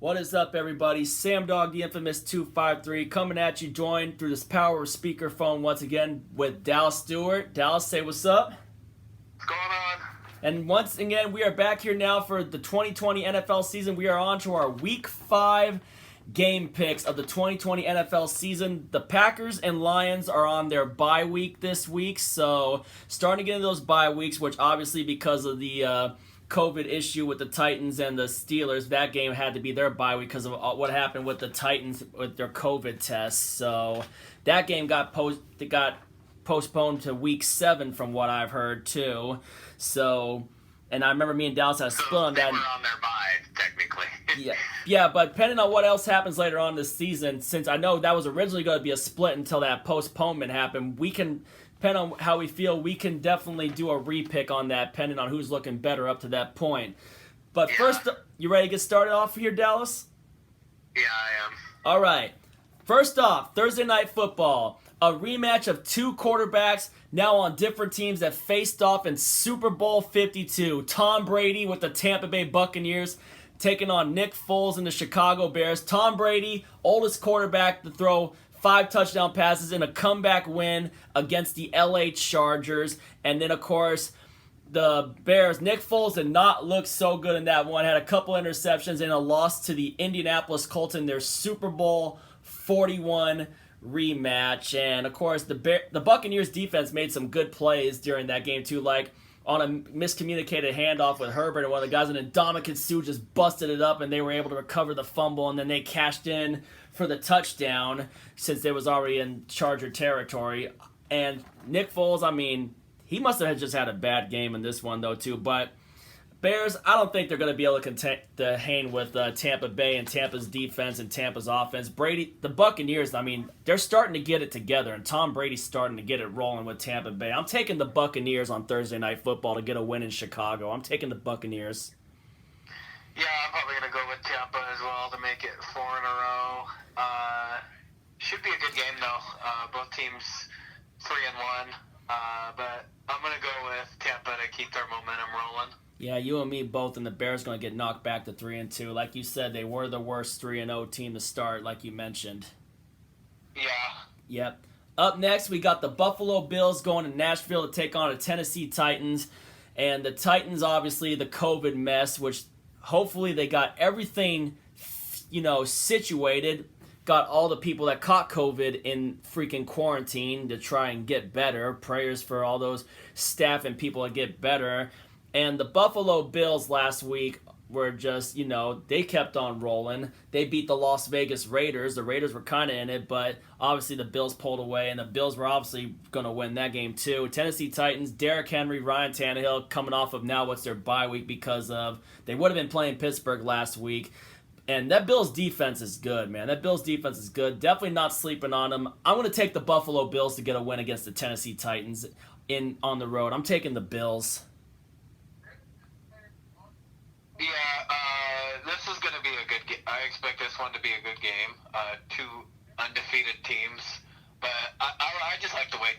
What is up, everybody? Sam Dog, the infamous 253, coming at you, joined through this power of speakerphone once again with Dallas Stewart. Dallas, say what's up. What's going on? And once again, we are back here now for the 2020 NFL season. We are on to our Week 5 game picks of the 2020 NFL season. The Packers and Lions are on their bye week this week, so starting to get into those bye weeks, which obviously because of the COVID issue with the Titans and the Steelers, that game had to be their bye week because of what happened with the Titans with their COVID tests. So that game got postponed to Week 7 from what I've heard too. So, and I remember me and Dallas had a split on that. They were on their bye, technically. Yeah, but depending on what else happens later on this season, since I know that was originally going to be a split until that postponement happened, we can, depending on how we feel, we can definitely do a repick on that, depending on who's looking better up to that point. But first, you ready to get started off here, Dallas? Yeah, I am. All right. First off, Thursday Night Football. A rematch of two quarterbacks now on different teams that faced off in Super Bowl 52. Tom Brady with the Tampa Bay Buccaneers taking on Nick Foles and the Chicago Bears. Tom Brady, oldest quarterback to throw 5 touchdown passes in a comeback win against the LA Chargers. And then, of course, the Bears, Nick Foles did not look so good in that one. Had a couple interceptions and a loss to the Indianapolis Colts in their Super Bowl 41 rematch. And, of course, the Buccaneers defense made some good plays during that game, too, like on a miscommunicated handoff with Herbert and one of the guys, and then Ndamukong Suh just busted it up, and they were able to recover the fumble, and then they cashed in for the touchdown since they was already in Charger territory. And Nick Foles, I mean, he must have just had a bad game in this one, though, too. But Bears, I don't think they're going to be able to hang with Tampa Bay and Tampa's defense and Tampa's offense. Brady, the Buccaneers, I mean, they're starting to get it together, and Tom Brady's starting to get it rolling with Tampa Bay. I'm taking the Buccaneers on Thursday Night Football to get a win in Chicago. I'm taking the Buccaneers. Yeah, I'm probably going to go with Tampa as well to make it 4 in a row. Should be a good game, though. Both teams 3-1. But I'm going to go with Tampa to keep their momentum rolling. Yeah, you and me both, and the Bears going to get knocked back to 3-2. Like you said, they were the worst 3-0 team to start, like you mentioned. Yeah. Yep. Up next, we got the Buffalo Bills going to Nashville to take on the Tennessee Titans. And the Titans, obviously, the COVID mess, which hopefully they got everything, situated. Got all the people that caught COVID in freaking quarantine to try and get better. Prayers for all those staff and people to get better. And the Buffalo Bills last week were just, they kept on rolling. They beat the Las Vegas Raiders. The Raiders were kind of in it, but obviously the Bills pulled away, and the Bills were obviously going to win that game too. Tennessee Titans, Derrick Henry, Ryan Tannehill coming off of now what's their bye week because of they would have been playing Pittsburgh last week. And that Bills defense is good, man. That Bills defense is good. Definitely not sleeping on them. I'm going to take the Buffalo Bills to get a win against the Tennessee Titans on the road. I'm taking the Bills. Yeah, this is going to be a good game. I expect this one to be a good game. 2 undefeated teams. But I just like the way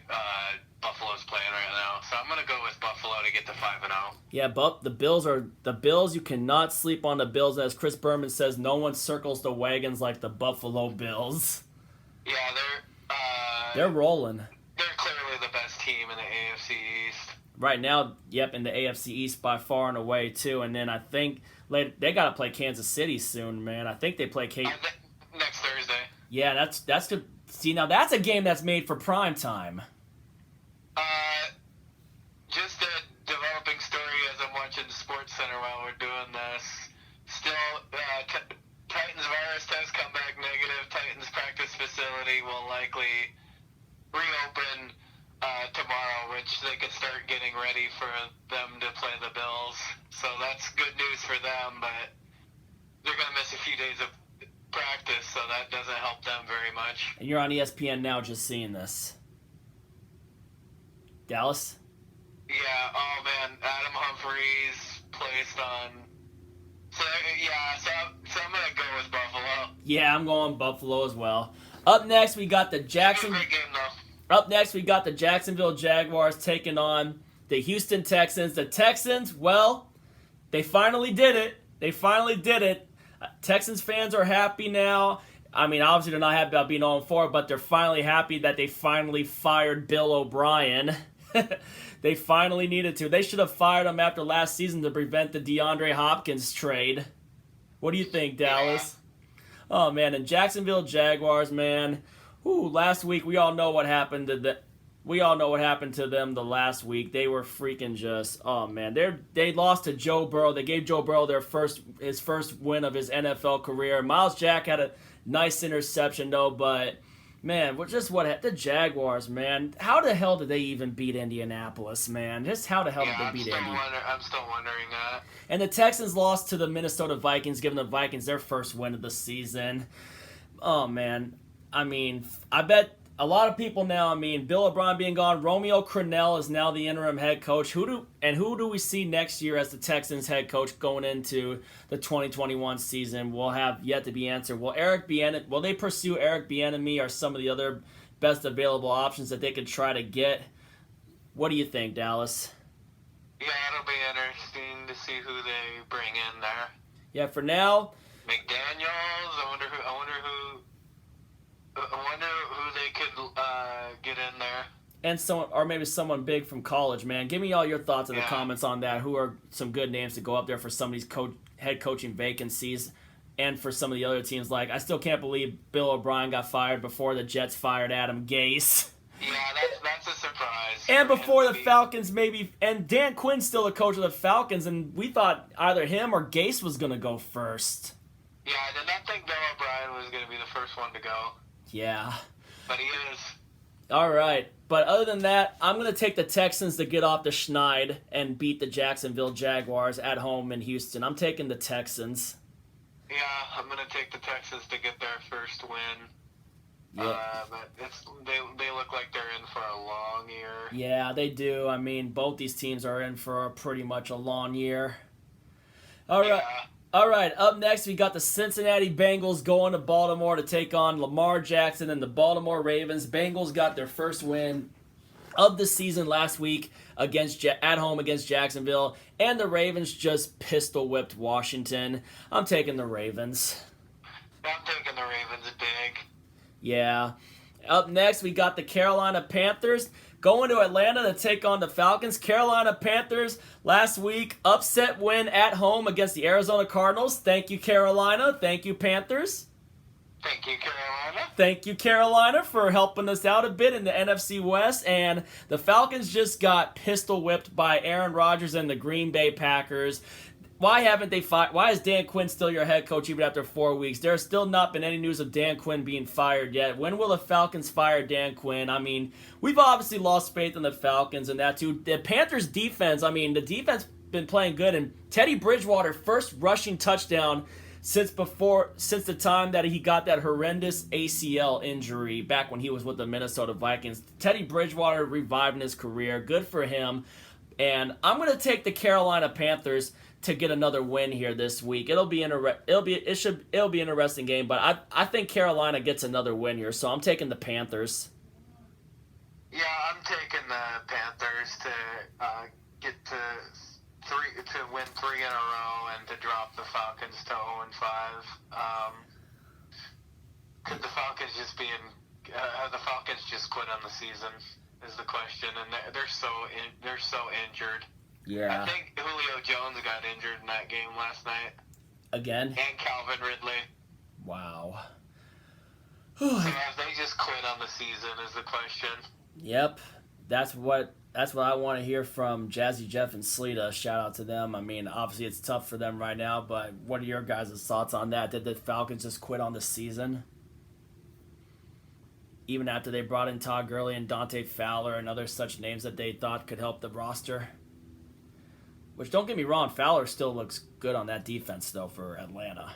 Buffalo's playing right now. So I'm going to go with Buffalo to get to 5-0. Yeah, but the Bills. You cannot sleep on the Bills. As Chris Berman says, no one circles the wagons like the Buffalo Bills. Yeah, they're rolling. They're clearly the best team in the AFC East. Right now, yep, in the AFC East by far and away, too. And then I think they got to play Kansas City soon, man. I think they play next Thursday. Yeah, that's good. See, now that's a game that's made for prime time. Just a developing story as I'm watching Sports Center while we're doing this. Still, Titans virus test come back negative. Titans practice facility will likely reopen tomorrow, which they could start getting ready for them to play the Bills. So that's good news for them, but they're going to miss a few days of practice, so that doesn't help them very much. And you're on ESPN now just seeing this. Dallas? Yeah, oh man, Adam Humphries placed on. So I'm going to go with Buffalo. Yeah, I'm going Buffalo as well. Up next, we got the Jacksonville. Great game, though. Up next, we got the Jacksonville Jaguars taking on the Houston Texans. The Texans, well, they finally did it. Texans fans are happy now. I mean, obviously they're not happy about being 0-4, but they're finally happy that they finally fired Bill O'Brien. They finally needed to. They should have fired him after last season to prevent the DeAndre Hopkins trade. What do you think, Dallas? Oh, man, and Jacksonville Jaguars, man. Ooh, last week we all know what happened to them the last week. They were freaking just, oh man, they lost to Joe Burrow. They gave Joe Burrow his first win of his NFL career. Miles Jack had a nice interception though, but man, the Jaguars, man. How the hell did they even beat Indianapolis, man? Just how the hell did they beat Indy? I'm still wondering that. And the Texans lost to the Minnesota Vikings, giving the Vikings their first win of the season. Oh man, I mean, I bet a lot of people now, I mean, Bill O'Brien being gone, Romeo Crennel is now the interim head coach. Who do we see next year as the Texans head coach going into the 2021 season? Will have yet to be answered. Will they pursue Eric Bieniemy or some of the other best available options that they could try to get? What do you think, Dallas? Yeah, it'll be interesting to see who they bring in there. Yeah, for now, McDaniels. I wonder who they could get in there. And maybe someone big from college, man. Give me all your thoughts in the comments on that. Who are some good names to go up there for some of these head coaching vacancies, and for some of the other teams? Like, I still can't believe Bill O'Brien got fired before the Jets fired Adam Gase. Yeah, that's a surprise. And before the Falcons, and Dan Quinn's still the coach of the Falcons, and we thought either him or Gase was going to go first. Yeah, I did not think Bill O'Brien was going to be the first one to go. Yeah. But he is. All right. But other than that, I'm going to take the Texans to get off the schneid and beat the Jacksonville Jaguars at home in Houston. I'm taking the Texans. Yeah, I'm going to take the Texans to get their first win. Yeah. But they look like they're in for a long year. Yeah, they do. I mean, both these teams are in for pretty much a long year. All right. Yeah. All right, up next, we got the Cincinnati Bengals going to Baltimore to take on Lamar Jackson and the Baltimore Ravens. Bengals got their first win of the season last week at home against Jacksonville, and the Ravens just pistol-whipped Washington. I'm taking the Ravens. I'm taking the Ravens big. Yeah. Up next, we got the Carolina Panthers going to Atlanta to take on the Falcons. Carolina Panthers last week, upset win at home against the Arizona Cardinals. Thank you, Carolina. Thank you, Panthers. Thank you, Carolina. Thank you, Carolina, for helping us out a bit in the NFC West. And the Falcons just got pistol whipped by Aaron Rodgers and the Green Bay Packers. Why is Dan Quinn still your head coach even after 4 weeks? There's still not been any news of Dan Quinn being fired yet. When will the Falcons fire Dan Quinn? I mean, we've obviously lost faith in the Falcons and that too. The Panthers defense, I mean, the defense been playing good, and Teddy Bridgewater first rushing touchdown since the time that he got that horrendous ACL injury back when he was with the Minnesota Vikings. Teddy Bridgewater reviving his career. Good for him. And I'm going to take the Carolina Panthers to get another win here this week. It'll be an interesting game, but I think Carolina gets another win here, so I'm taking the Panthers. Yeah, I'm taking the Panthers to get to win 3 in a row and to drop the Falcons to 0-5. Could the Falcons have the Falcons just quit on the season is the question, and they're so injured. Yeah. I think Julio Jones got injured in that game last night. Again? And Calvin Ridley. Wow. So have they just quit on the season is the question. Yep. That's what I want to hear from Jazzy Jeff and Sleeta. Shout out to them. I mean, obviously it's tough for them right now, but what are your guys' thoughts on that? Did the Falcons just quit on the season? Even after they brought in Todd Gurley and Dante Fowler and other such names that they thought could help the roster? Which, don't get me wrong, Fowler still looks good on that defense, though, for Atlanta.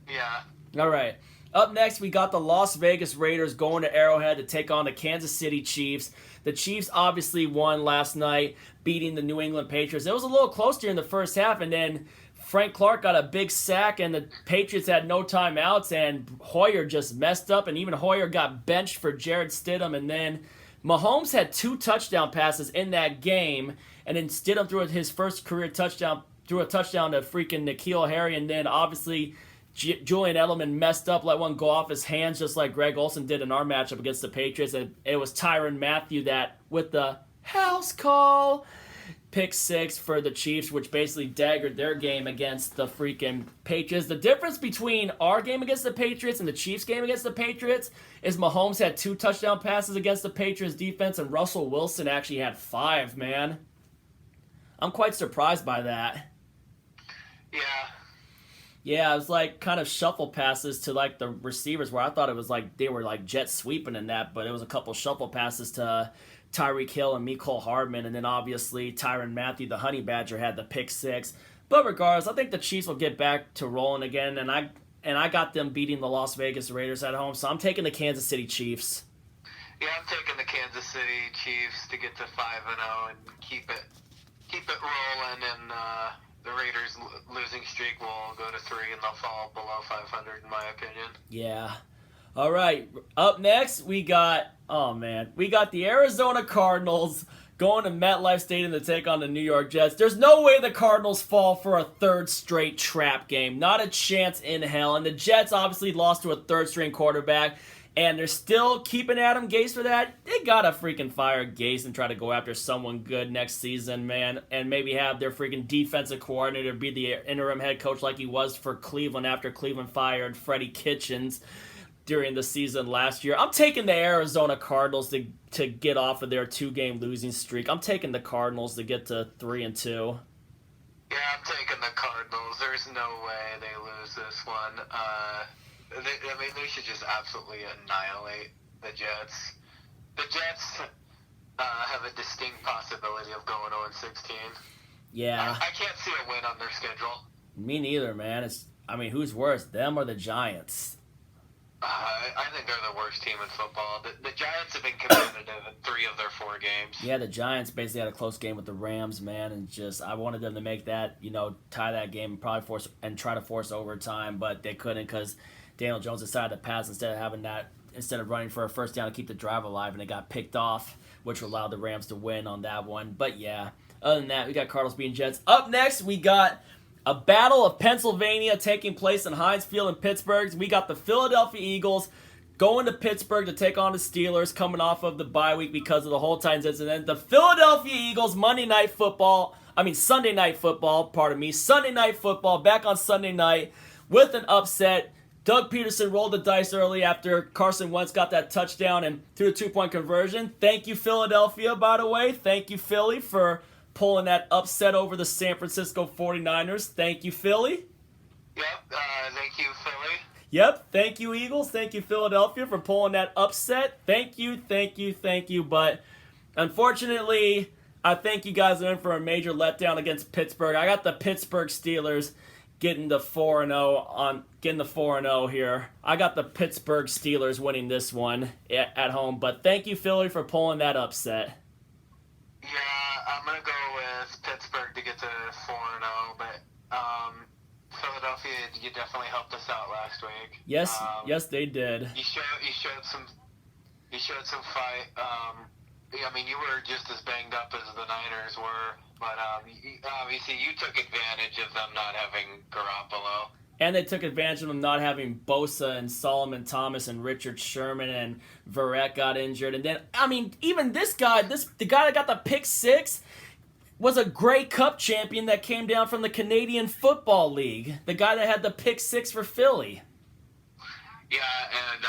Yeah. All right. Up next, we got the Las Vegas Raiders going to Arrowhead to take on the Kansas City Chiefs. The Chiefs obviously won last night, beating the New England Patriots. It was a little close here in the first half, and then Frank Clark got a big sack, and the Patriots had no timeouts, and Hoyer just messed up, and even Hoyer got benched for Jared Stidham, and then Mahomes had 2 touchdown passes in that game, and then Stidham threw his first career touchdown, threw a touchdown to freaking N'Keal Harry, and then obviously Julian Edelman messed up, let one go off his hands just like Greg Olsen did in our matchup against the Patriots. And it was Tyrann Mathieu that, with the house call, pick 6 for the Chiefs, which basically daggered their game against the freaking Patriots. The difference between our game against the Patriots and the Chiefs game against the Patriots is Mahomes had 2 touchdown passes against the Patriots defense, and Russell Wilson actually had 5, man. I'm quite surprised by that. Yeah. Yeah, it was like kind of shuffle passes to like the receivers where I thought it was like they were like jet sweeping in that, but it was a couple shuffle passes to Tyreek Hill and Mecole Hardman, and then obviously Tyrann Mathieu, the Honey Badger, had the pick 6. But regardless, I think the Chiefs will get back to rolling again, and I got them beating the Las Vegas Raiders at home, so I'm taking the Kansas City Chiefs. Yeah, I'm taking the Kansas City Chiefs to get to 5-0 and keep it rolling, and the Raiders' losing streak will go to 3, and they'll fall below 500 in my opinion. Yeah. All right. Up next, we got the Arizona Cardinals going to MetLife Stadium to take on the New York Jets. There's no way the Cardinals fall for a 3rd straight trap game. Not a chance in hell. And the Jets obviously lost to a 3rd-string quarterback, and they're still keeping Adam Gase for that. They gotta freaking fire Gase and try to go after someone good next season, man, and maybe have their freaking defensive coordinator be the interim head coach like he was for Cleveland after Cleveland fired Freddie Kitchens during the season last year. I'm taking the Arizona Cardinals to get off of their 2-game losing streak. I'm taking the Cardinals to get to 3-2. Yeah, I'm taking the Cardinals. There's no way they lose this one. They should just absolutely annihilate the Jets. The Jets have a distinct possibility of going 0-16. Yeah. I can't see a win on their schedule. Me neither, man. Who's worse, them or the Giants? I think they're the worst team in football. The Giants have been competitive in 3 of their 4 games. Yeah, the Giants basically had a close game with the Rams, man, and I wanted them to make that, tie that game and probably try to force overtime, but they couldn't because Daniel Jones decided to pass instead of running for a first down to keep the drive alive, and it got picked off, which allowed the Rams to win on that one. But yeah, other than that, we got Cardinals beating Jets. Up next, we got a battle of Pennsylvania taking place in Heinz Field in Pittsburgh. We got the Philadelphia Eagles going to Pittsburgh to take on the Steelers coming off of the bye week because of the whole Titans incident. The Philadelphia Eagles Sunday night football, Sunday night football, back on Sunday night with an upset. Doug Peterson rolled the dice early after Carson Wentz got that touchdown and threw a 2-point conversion. Thank you, Philadelphia, by the way. Thank you, Philly, for pulling that upset over the San Francisco 49ers. Thank you, Philly. Yep, thank you, Philly. Yep, thank you, Eagles. Thank you, Philadelphia, for pulling that upset. Thank you. But unfortunately, I think you guys are in for a major letdown against Pittsburgh. I got the Pittsburgh Steelers getting the 4-0 here. I got the Pittsburgh Steelers winning this one at home. But thank you, Philly, for pulling that upset. Yeah, I'm going to go with Pittsburgh to get to 4-0, but Philadelphia, you definitely helped us out last week. Yes, they did. You showed some fight. You were just as banged up as the Niners were, but obviously you took advantage of them not having Garoppolo. And they took advantage of them not having Bosa and Solomon Thomas and Richard Sherman, and Verrett got injured. And then, even the guy that got the pick 6 was a Grey Cup champion that came down from the Canadian Football League. The guy that had the pick 6 for Philly. Yeah, and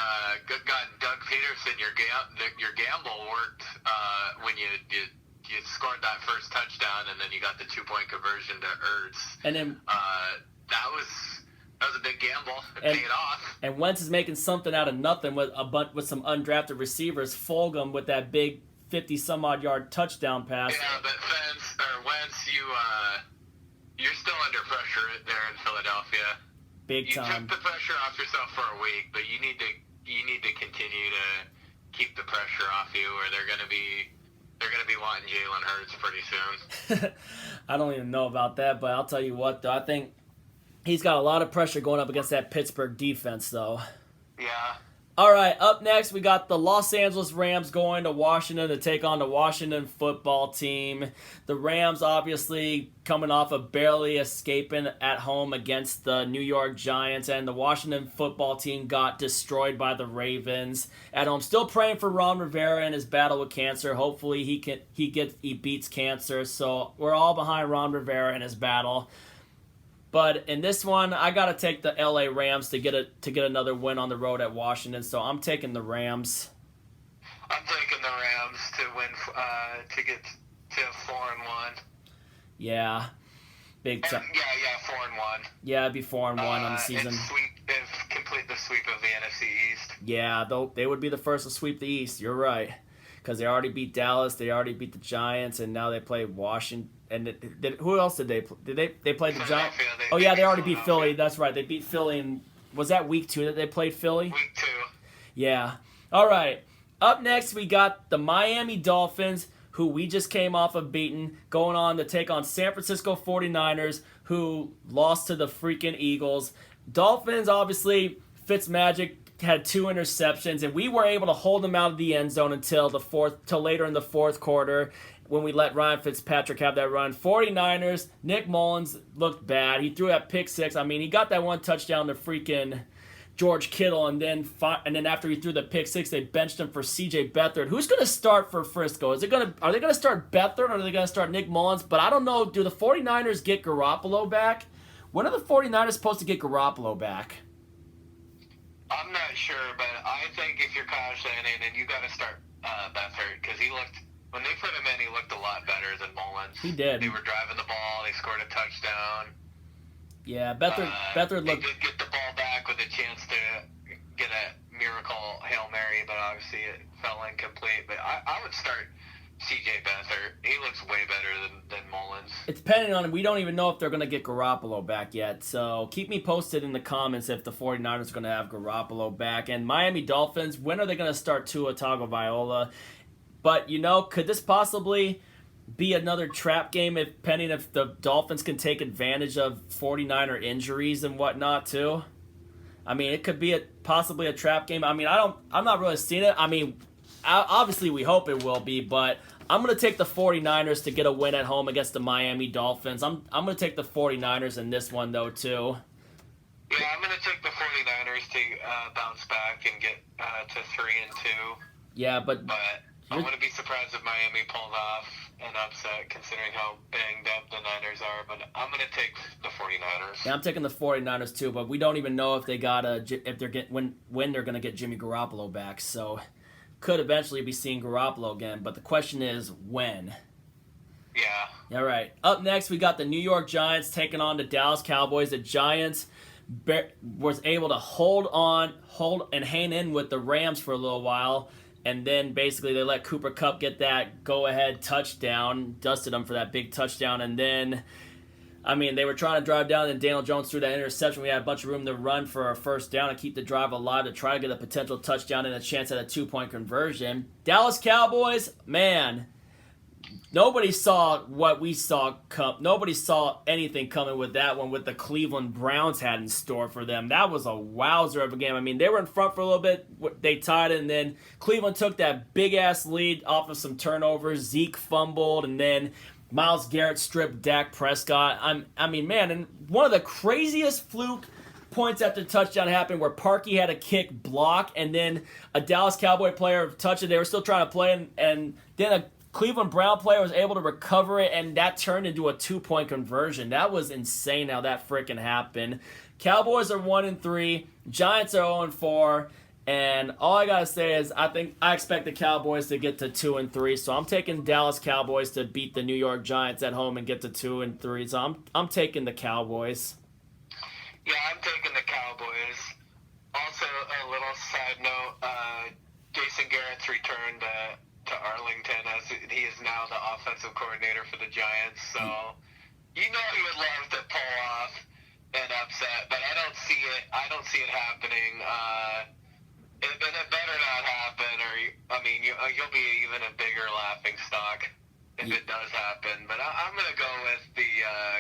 Doug Peterson, your gamble worked when you scored that first touchdown, and then you got the 2-point conversion to Ertz. And then that was a big gamble. It paid off. And Wentz is making something out of nothing with some undrafted receivers. Fulgham with that big 50-some-odd yard touchdown pass. Yeah, but Wentz, you're still under pressure there in Philadelphia. Big time. You took the pressure off yourself for a week, but you need to continue to keep the pressure off you, or they're gonna be wanting Jalen Hurts pretty soon. I don't even know about that, but I'll tell you what, though. I think he's got a lot of pressure going up against that Pittsburgh defense, though. Yeah. All right, up next we got the Los Angeles Rams going to Washington to take on the Washington football team. The Rams obviously coming off of barely escaping at home against the New York Giants, and the Washington football team got destroyed by the Ravens at home. Still praying for Ron Rivera in his battle with cancer. Hopefully he beats cancer. So we're all behind Ron Rivera in his battle. But in this one, I gotta take the LA Rams to get another win on the road at Washington. So I'm taking the Rams. I'm taking the Rams to win to get to 4-1. Yeah, big time. Yeah, 4-1. Yeah, it'd be 4-1 on the season. And complete the sweep of the NFC East. Yeah, they would be the first to sweep the East. You're right, because they already beat Dallas, they already beat the Giants, and now they play Washington. And who else did they play? They played the Giants? Oh, yeah, they already beat Philly. That's right. They beat Philly. And was that week 2 that they played Philly? Week 2. Yeah. All right. Up next, we got the Miami Dolphins, who we just came off of beating, going on to take on San Francisco 49ers, who lost to the freaking Eagles. Dolphins, obviously, Fitzmagic had 2 interceptions, and we were able to hold them out of the end zone until later in the fourth quarter, when we let Ryan Fitzpatrick have that run. 49ers, Nick Mullins looked bad. He threw that pick 6. I mean, he got that one touchdown to freaking George Kittle, and then after he threw the pick 6, they benched him for C.J. Beathard. Who's going to start for Frisco? Are they going to start Beathard, or are they going to start Nick Mullins? But I don't know. Do the 49ers get Garoppolo back? When are the 49ers supposed to get Garoppolo back? I'm not sure, but I think if you're Kyle Shanahan, you got to start Beathard, because when they put him in, he looked a lot better than Mullins. He did. They were driving the ball. They scored a touchdown. Yeah, Beathard looked... They did get the ball back with a chance to get a miracle Hail Mary, but obviously it fell incomplete. But I would start C.J. Beathard. He looks way better than Mullins. It's depending on... We don't even know if they're going to get Garoppolo back yet. So keep me posted in the comments if the 49ers are going to have Garoppolo back. And Miami Dolphins, when are they going to start Tua Tagovailoa? But, could this possibly be another trap game depending if the Dolphins can take advantage of 49er injuries and whatnot, too? I mean, it could be possibly a trap game. I mean, I'm not really seeing it. I mean, obviously we hope it will be, but I'm going to take the 49ers to get a win at home against the Miami Dolphins. I'm going to take the 49ers in this one, though, too. Yeah, I'm going to take the 49ers to bounce back and get to 3-2. Yeah, but I wouldn't be surprised if Miami pulled off an upset, considering how banged up the Niners are. But I'm going to take the 49ers. Yeah, I'm taking the 49ers too. But we don't even know if when they're going to get Jimmy Garoppolo back. So could eventually be seeing Garoppolo again. But the question is when. Yeah. All right. Up next, we got the New York Giants taking on the Dallas Cowboys. The Giants was able to hold and hang in with the Rams for a little while. And then basically they let Cooper Kupp get that go-ahead touchdown, dusted him for that big touchdown. And then, they were trying to drive down, and Daniel Jones threw that interception. We had a bunch of room to run for a first down and keep the drive alive to try to get a potential touchdown and a chance at a 2-point conversion. Dallas Cowboys, man, nobody saw what we saw come. Nobody saw anything coming with that one, with the Cleveland Browns had in store for them. That was a wowzer of a game. They were in front for a little bit. They tied it, and then Cleveland took that big-ass lead off of some turnovers. Zeke fumbled, and then Myles Garrett stripped Dak Prescott. And one of the craziest fluke points after touchdown happened where Parkey had a kick block, and then a Dallas Cowboy player touched it. They were still trying to play, and then a Cleveland Brown player was able to recover it, and that turned into a 2-point conversion. That was insane how that freaking happened. Cowboys are 1-3. Giants are 0-4. And all I gotta say is I expect the Cowboys to get to 2-3. So I'm taking Dallas Cowboys to beat the New York Giants at home and get to 2-3. So I'm taking the Cowboys. Yeah, I'm taking the Cowboys. Also, a little side note: Jason Garrett's returned to Arlington, as he is now the offensive coordinator for the Giants. So he would love to pull off an upset, but I don't see it happening. And it better not happen, you'll be even a bigger laughing stock if it does happen. But I'm going to go with the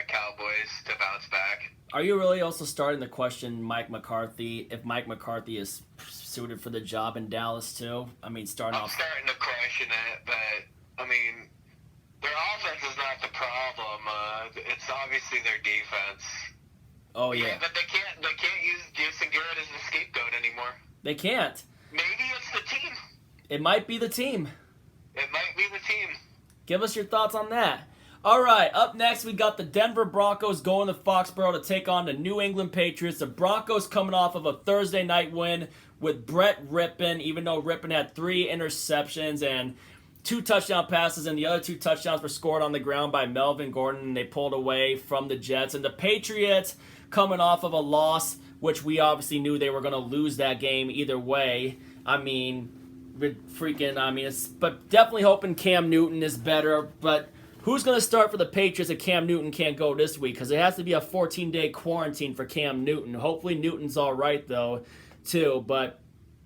Cowboys to bounce back. Are you really also starting to question Mike McCarthy, if Mike McCarthy is suited for the job in Dallas too? I mean, starting I'm off. starting to question it, but I mean, their offense is not the problem. It's obviously their defense. Oh yeah. But they can't use Jason Garrett as the scapegoat anymore. They can't. Maybe it's the team. It might be the team. It might be the team. Give us your thoughts on that. All right, up next we got the Denver Broncos going to Foxborough to take on the New England Patriots. The Broncos coming off of a Thursday night win with Brett Rippon, even though Rippon had 3 interceptions and 2 touchdown passes, and the other 2 touchdowns were scored on the ground by Melvin Gordon, and they pulled away from the Jets. And the Patriots coming off of a loss, which we obviously knew they were going to lose that game either way. I mean, but definitely hoping Cam Newton is better, but who's going to start for the Patriots if Cam Newton can't go this week? Because it has to be a 14-day quarantine for Cam Newton. Hopefully Newton's all right, though, too. But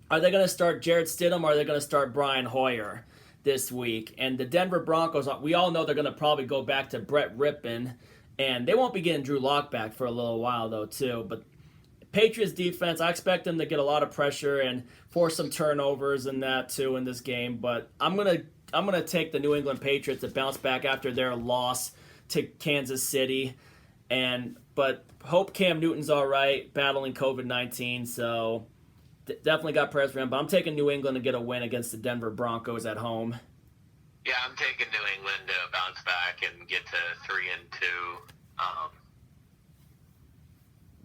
are they going to start Jarrett Stidham, or are they going to start Brian Hoyer this week? And the Denver Broncos, we all know they're going to probably go back to Brett Rippon, and they won't be getting Drew Lock back for a little while, though, too. But Patriots defense, I expect them to get a lot of pressure and force some turnovers and that, too, in this game. But I'm gonna take the New England Patriots to bounce back after their loss to Kansas City, but hope Cam Newton's all right battling COVID-19. So definitely got prayers for him. But I'm taking New England to get a win against the Denver Broncos at home. Yeah, I'm taking New England to bounce back and get to 3-2.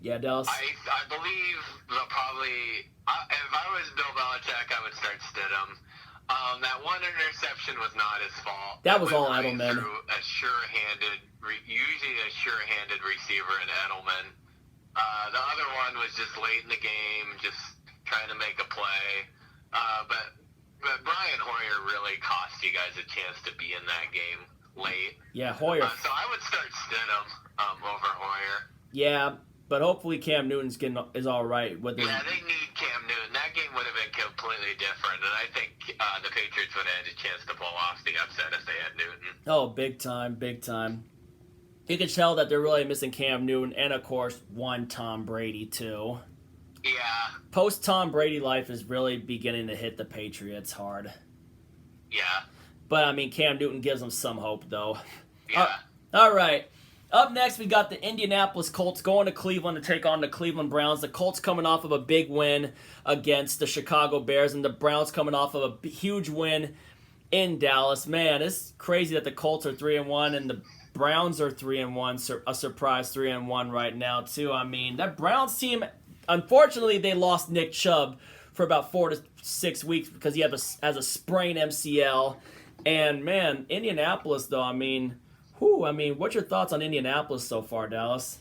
Yeah, Dallas. I believe they'll probably. If I was Bill Belichick, I would start Stidham. That one interception was not his fault. That was all right Edelman. Through usually a sure-handed receiver in Edelman. The other one was just late in the game, just trying to make a play. But Brian Hoyer really cost you guys a chance to be in that game late. Yeah, Hoyer. So I would start Stidham over Hoyer. Yeah, but hopefully Cam Newton's is all right with his. Yeah, they need Cam Newton. That game would have been completely different, and I think the Patriots would have had a chance to pull off the upset if they had Newton. Oh, big time, big time. You can tell that they're really missing Cam Newton, and of course, one Tom Brady too. Yeah. Post Tom Brady life is really beginning to hit the Patriots hard. Yeah. But I mean, Cam Newton gives them some hope, though. Yeah. All right. Up next, we got the Indianapolis Colts going to Cleveland to take on the Cleveland Browns. The Colts coming off of a big win against the Chicago Bears, and the Browns coming off of a huge win in Dallas. Man, it's crazy that the Colts are 3-1 and the Browns are 3-1. A surprise 3-1 right now, too. I mean, that Browns team, unfortunately, they lost Nick Chubb for about 4 to 6 weeks because he has a sprained MCL. And man, Indianapolis, though, I mean, what's your thoughts on Indianapolis so far, Dallas?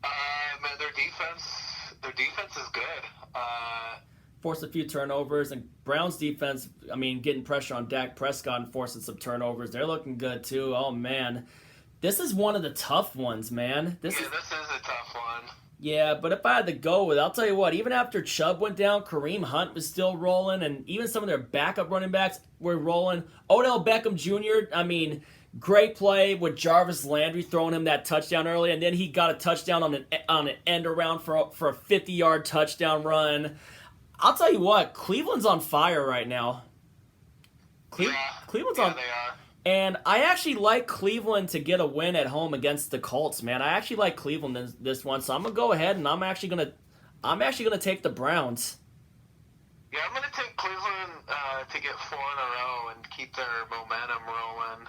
Man, their defense is good. Forced a few turnovers, and Browns defense, I mean, getting pressure on Dak Prescott and forcing some turnovers. They're looking good, too. Oh, man. This is one of the tough ones, man. This is a tough one. Yeah, but if I had to go with, I'll tell you what, even after Chubb went down, Kareem Hunt was still rolling, and even some of their backup running backs were rolling. Odell Beckham Jr., I mean, great play with Jarvis Landry throwing him that touchdown early, and then he got a touchdown on an end around for a 50-yard touchdown run. I'll tell you what, Cleveland's on fire right now. Cleveland's on. They are. And I actually like Cleveland to get a win at home against the Colts, man. I actually like Cleveland this one, so I'm gonna go ahead and I'm actually gonna take the Browns. Yeah, I'm gonna take Cleveland to get 4 in a row and keep their momentum rolling.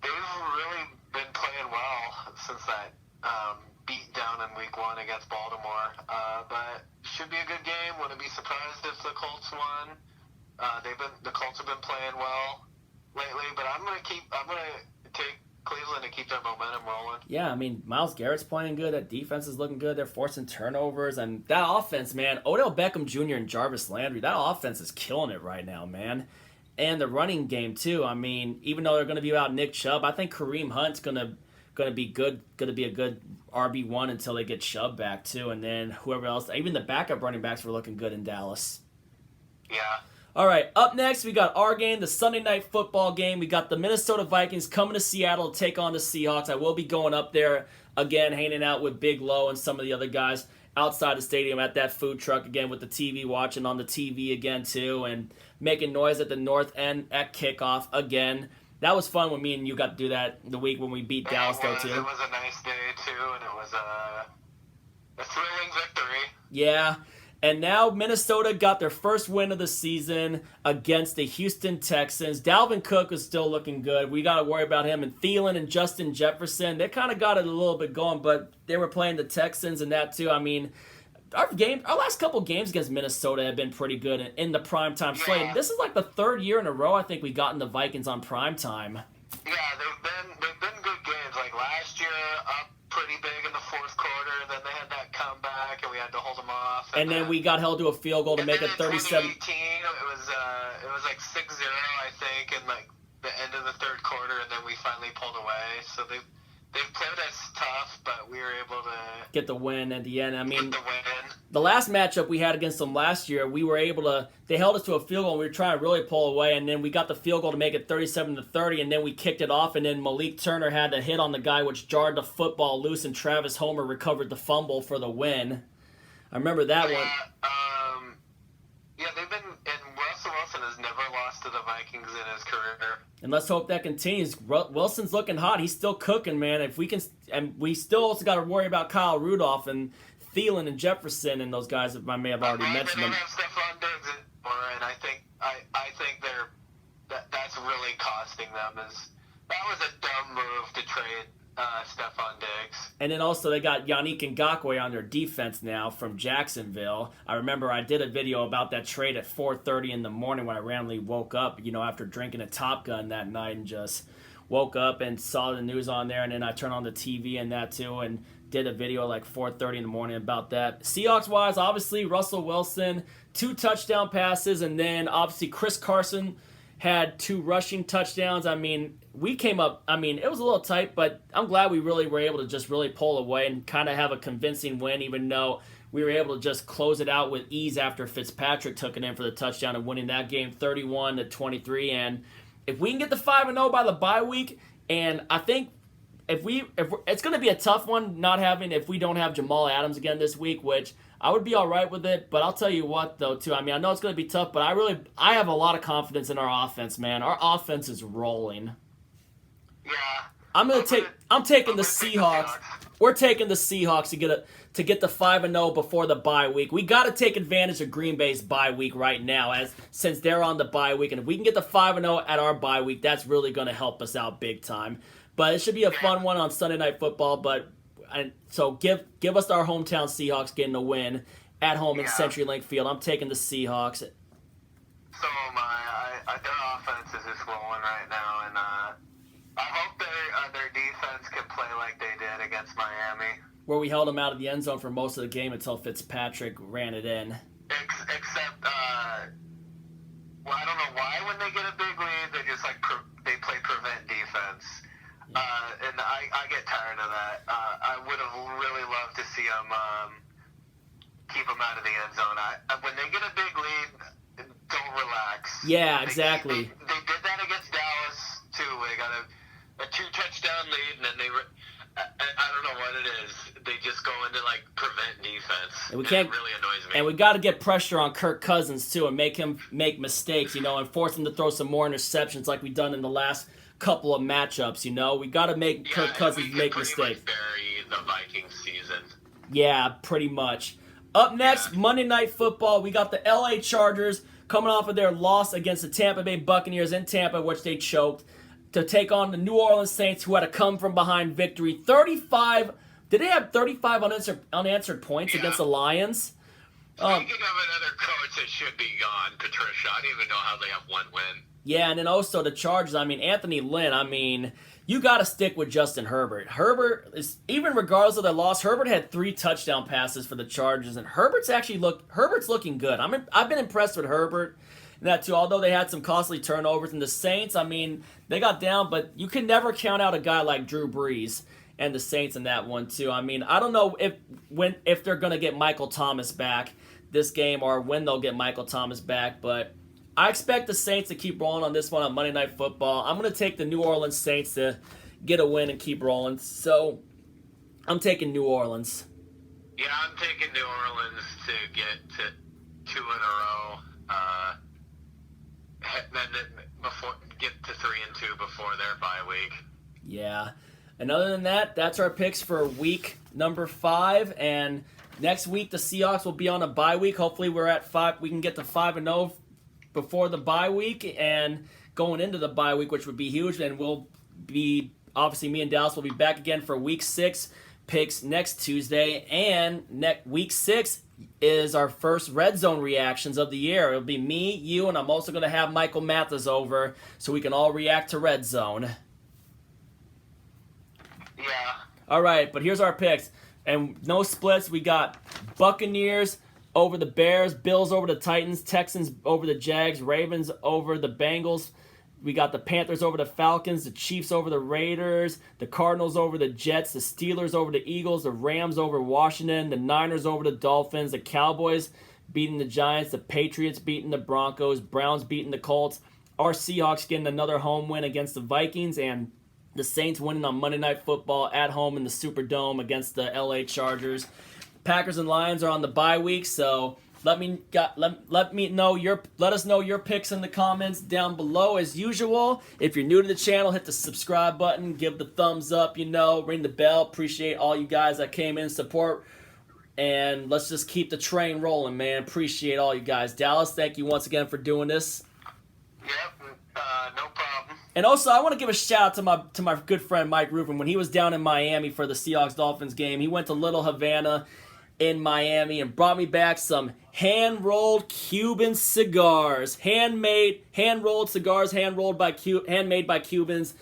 They've really been playing well since that beat down in Week 1 against Baltimore. But should be a good game. Wouldn't be surprised if the Colts won. The Colts have been playing well lately, but I'm gonna take Cleveland to keep their momentum rolling. Yeah, I mean, Myles Garrett's playing good. That defense is looking good. They're forcing turnovers, and that offense, man, Odell Beckham Jr. and Jarvis Landry, that offense is killing it right now, man. And the running game too. I mean, even though they're going to be without Nick Chubb, I think Kareem Hunt's going to be good. Going to be a good RB1 until they get Chubb back too, and then whoever else. Even the backup running backs were looking good in Dallas. Yeah. All right, up next, we got our game, the Sunday Night Football game. We got the Minnesota Vikings coming to Seattle to take on the Seahawks. I will be going up there again, hanging out with Big Low and some of the other guys outside the stadium at that food truck again with the TV, watching on the TV again too, and making noise at the north end at kickoff again. That was fun when me and you got to do that the week when we beat Dallas, though, too. It was a nice day, too, and it was a thrilling victory. Yeah, and now Minnesota got their first win of the season against the Houston Texans. Dalvin Cook is still looking good. We got to worry about him. And Thielen and Justin Jefferson, they kind of got it a little bit going, but they were playing the Texans and that, too. I mean, our last couple games against Minnesota have been pretty good in the primetime slate. Yeah. This is like the third year in a row I think we gotten the Vikings on primetime. Yeah, they've been good games. Like last year, up pretty big in the fourth quarter. Then they had that comeback, and we had to hold them off. And then we got held to a field goal to make it 37. In 2018, it was like 6-0, I think, in like the end of the third quarter, and then we finally pulled away. So they've played us tough, but we were able to get the win at the end. I mean, get the win. The last matchup we had against them last year, we were able to. They held us to a field goal, and we were trying to really pull away, and then we got the field goal to make it 37-30, and then we kicked it off, and then Malik Turner had to hit on the guy, which jarred the football loose, and Travis Homer recovered the fumble for the win. I remember that one. Yeah, they've been. And Russell Wilson has never lost to the Vikings in his career. And let's hope that continues. Wilson's looking hot. He's still cooking, man. If we can, and we still also got to worry about Kyle Rudolph and Thielen and Jefferson and those guys that I may have already mentioned them. They don't have Stephon Diggs anymore, and I think that's really costing them. That was a dumb move to trade Stephon Diggs. And then also they got Yannick Ngakoue on their defense now from Jacksonville. I remember I did a video about that trade at 4:30 in the morning when I randomly woke up, after drinking a Top Gun that night, and just woke up and saw the news on there, and then I turned on the TV and that too, and did a video like 4:30 in the morning about that. Seahawks-wise, obviously, Russell Wilson, 2 touchdown passes, and then obviously Chris Carson had 2 rushing touchdowns. I mean, we came up, it was a little tight, but I'm glad we really were able to just really pull away and kind of have a convincing win, even though we were able to just close it out with ease after Fitzpatrick took it in for the touchdown and winning that game 31-23. And if we can get the 5-0 by the bye week, and I think if it's going to be a tough one if we don't have Jamal Adams again this week, which I would be all right with it, but I'll tell you what, though, too. I know it's going to be tough, but I have a lot of confidence in our offense, man. Our offense is rolling. Yeah. I'm taking the Seahawks. We're taking the Seahawks to get the 5-0 before the bye week. We got to take advantage of Green Bay's bye week right now, since they're on the bye week, and if we can get the 5-0 at our bye week, that's really going to help us out big time. But it should be a fun one on Sunday Night Football. So give us our hometown Seahawks getting a win at home in CenturyLink Field. I'm taking the Seahawks. So am I. Their offense is just rolling right now, and I hope their defense can play like they did against Miami. Where we held them out of the end zone for most of the game until Fitzpatrick ran it in. Except, I don't know why when they get a big lead, they just they play prevent defense. And I get tired of that. I would have really loved to see them keep them out of the end zone. When they get a big lead, don't relax. Yeah, exactly. They did that against Dallas, too. They got a 2-touchdown lead, and then I don't know what it is. They just go into, prevent defense. And it really annoys me. And we got to get pressure on Kirk Cousins, too, and make him make mistakes, and force him to throw some more interceptions like we've done in the last couple of matchups. We got to make Kirk Cousins make mistakes. Bury the Vikings season. Yeah, pretty much. Up next, Monday Night Football, we got the LA Chargers coming off of their loss against the Tampa Bay Buccaneers in Tampa, which they choked, to take on the New Orleans Saints, who had a come-from-behind victory. 35. Did they have 35 unanswered points against the Lions? Speaking of another coach that should be gone, Patricia, I don't even know how they have one win. Yeah, and then also the Chargers, Anthony Lynn, you got to stick with Justin Herbert. Herbert is, even regardless of their loss, Herbert had 3 touchdown passes for the Chargers, and Herbert's looking good. I've been impressed with Herbert. And that too, although they had some costly turnovers. And the Saints, they got down, but you can never count out a guy like Drew Brees and the Saints in that one too. I don't know if they're going to get Michael Thomas back this game or when they'll get Michael Thomas back, but I expect the Saints to keep rolling on this one on Monday Night Football. I'm going to take the New Orleans Saints to get a win and keep rolling. So I'm taking New Orleans. Yeah, I'm taking New Orleans to get to 2 in a row. Get to 3-2 before their bye week. Yeah. And other than that, that's our picks for week number 5. And next week, the Seahawks will be on a bye week. Hopefully, we're at 5. We can get to 5-0 before the bye week and going into the bye week, which would be huge. And we'll be, obviously, me and Dallas will be back again for week 6 picks next Tuesday. And week 6 is our first Red Zone reactions of the year. It'll be me, you, and I'm also going to have Michael Mathis over so we can all react to Red Zone. Yeah. All right, but here's our picks. And no splits. We got Buccaneers over the Bears, Bills over the Titans, Texans over the Jags, Ravens over the Bengals. We got the Panthers over the Falcons, the Chiefs over the Raiders, the Cardinals over the Jets, the Steelers over the Eagles, the Rams over Washington, the Niners over the Dolphins, the Cowboys beating the Giants, the Patriots beating the Broncos, Browns beating the Colts, our Seahawks getting another home win against the Vikings, and the Saints winning on Monday Night Football at home in the Superdome against the LA Chargers. Packers and Lions are on the bye week, so let us know your picks in the comments down below as usual. If you're new to the channel, hit the subscribe button, give the thumbs up, ring the bell. Appreciate all you guys that came in support. And let's just keep the train rolling, man. Appreciate all you guys. Dallas, thank you once again for doing this. Yep, no problem. And also, I want to give a shout out to my good friend Mike Rubin. When he was down in Miami for the Seahawks-Dolphins game, he went to Little Havana in Miami and brought me back some hand-rolled Cuban cigars. Hand-rolled cigars, handmade by Cubans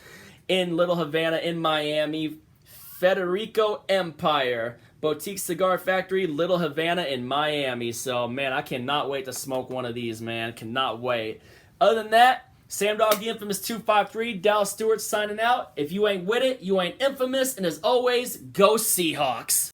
in Little Havana in Miami. Federico Empire Boutique Cigar Factory, Little Havana in Miami. So, man, I cannot wait to smoke one of these, man. Cannot wait. Other than that, Sam Dog the Infamous 253, Dallas Stewart signing out. If you ain't with it, you ain't infamous. And as always, go Seahawks.